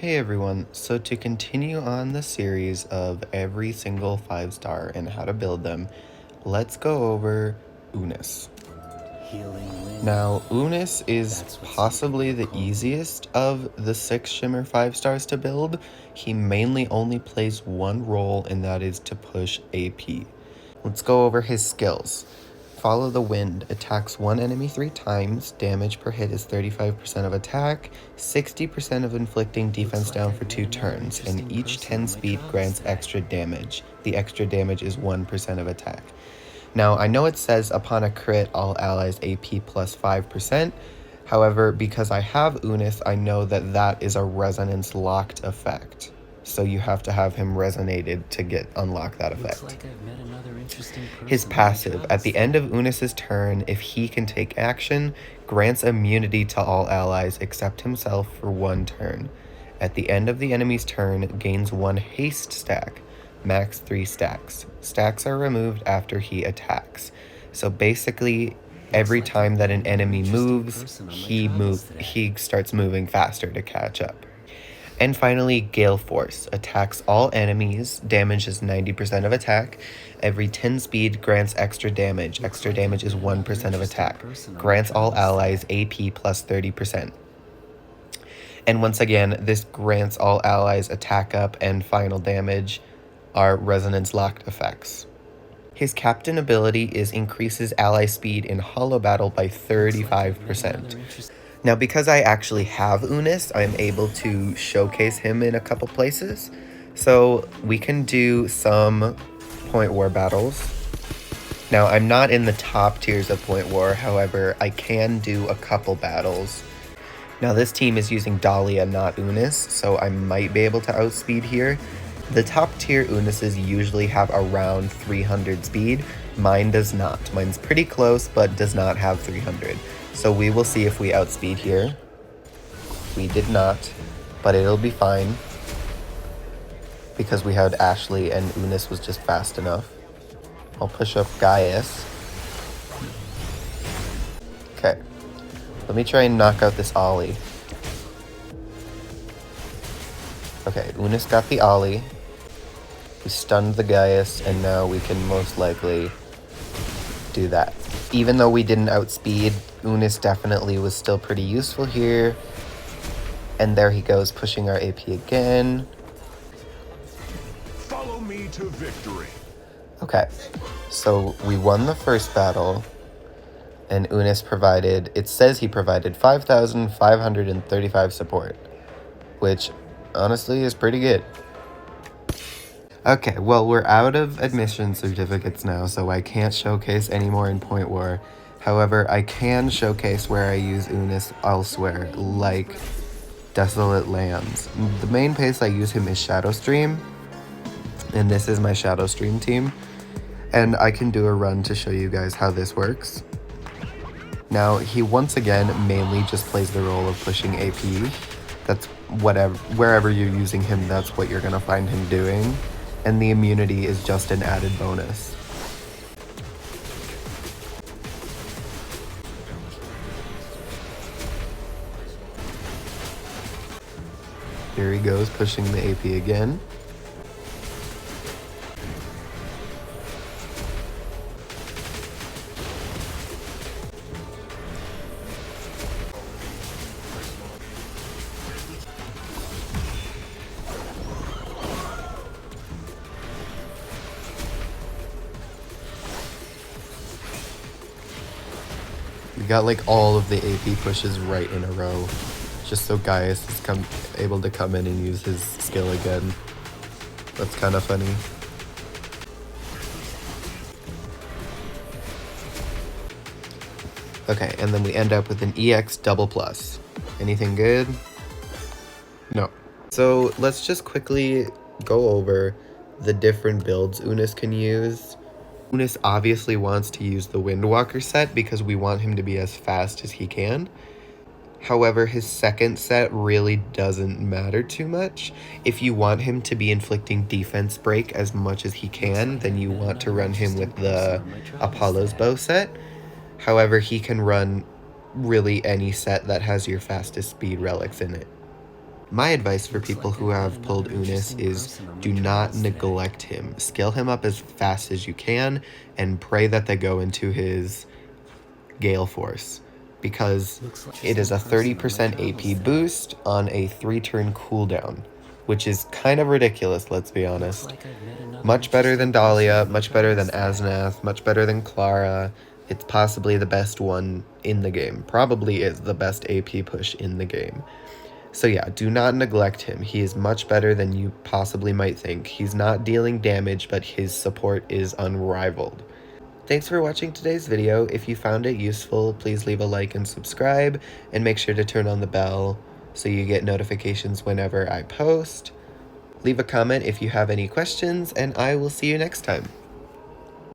Hey everyone, so to continue on the series of every single 5-star and how to build them, let's go over Unis. Now, Unis is possibly the easiest of the 6 Shimmer 5-stars to build. He mainly only plays one role, and that is to push AP. Let's go over his skills. Follow the Wind attacks one enemy 3 times, damage per hit is 35% of attack, 60% of inflicting defense down for 2 turns, and each 10 speed grants extra damage. The extra damage is 1% of attack. Now, I know it says upon a crit, all allies AP plus 5%. However, because I have Unis, I know that that is a resonance locked effect. So you have to have him resonated to unlock that effect. His passive, at the end of Unis's turn, if he can take action, grants immunity to all allies except himself for 1 turn. At the end of the enemy's turn, gains 1 haste stack, max 3 stacks. Stacks are removed after he attacks. So basically, every time that an enemy moves, he starts moving faster to catch up. And finally, Gale Force attacks all enemies, damages 90% of attack. Every 10 speed grants extra damage. Extra damage is 1% of attack. Grants all allies AP plus 30%. And once again, this grants all allies attack up and final damage are resonance locked effects. His captain ability is increases ally speed in hollow battle by 35%. Now, because I actually have Unis, I'm able to showcase him in a couple places. So we can do some Point War battles. Now, I'm not in the top tiers of Point War, however, I can do a couple battles. Now, this team is using Dahlia, not Unis, so I might be able to outspeed here. The top tier Unises usually have around 300 speed. Mine does not. Mine's pretty close, but does not have 300. So we will see if we outspeed here. We did not, but it'll be fine because we had Ashley and Unis was just fast enough. I'll push up Gaius. Okay, let me try and knock out this Ollie. Okay, Unis got the Ollie. We stunned the Gaius, and now we can most likely do that. Even though we didn't outspeed, Unis definitely was still pretty useful here. And there he goes, pushing our AP again. Follow me to victory. Okay, so we won the first battle, and Unis provided, it says he provided 5,535 support, which honestly is pretty good. Okay, well, we're out of admission certificates now, so I can't showcase anymore in Point War. However, I can showcase where I use Unis elsewhere, like Desolate Lands. The main place I use him is Shadowstream, and this is my Shadowstream team. And I can do a run to show you guys how this works. Now, he once again mainly just plays the role of pushing AP. That's wherever you're using him, that's what you're gonna find him doing. And the immunity is just an added bonus. Here he goes, pushing the AP again. We got like all of the AP pushes right in a row, just so Gaius is able to come in and use his skill again. That's kind of funny. Okay, and then we end up with an EX double plus. Anything good? No. So let's just quickly go over the different builds Unis can use. Unis obviously wants to use the Windwalker set because we want him to be as fast as he can. However, his second set really doesn't matter too much. If you want him to be inflicting defense break as much as he can, then you want to run him with the Apollo's bow set. However, he can run really any set that has your fastest speed relics in it. My advice for people who have pulled Unis is do not neglect him. Scale him up as fast as you can and pray that they go into his Gale Force, because it is a 30% AP boost on a 3-turn cooldown, which is kind of ridiculous, let's be honest. Much better than Dahlia, much better than Asnath, much better than Clara. It's possibly the best one in the game. Probably is the best AP push in the game. So yeah, do not neglect him. He is much better than you possibly might think. He's not dealing damage, but his support is unrivaled. Thanks for watching today's video. If you found it useful, please leave a like and subscribe, and make sure to turn on the bell so you get notifications whenever I post. Leave a comment if you have any questions, and I will see you next time.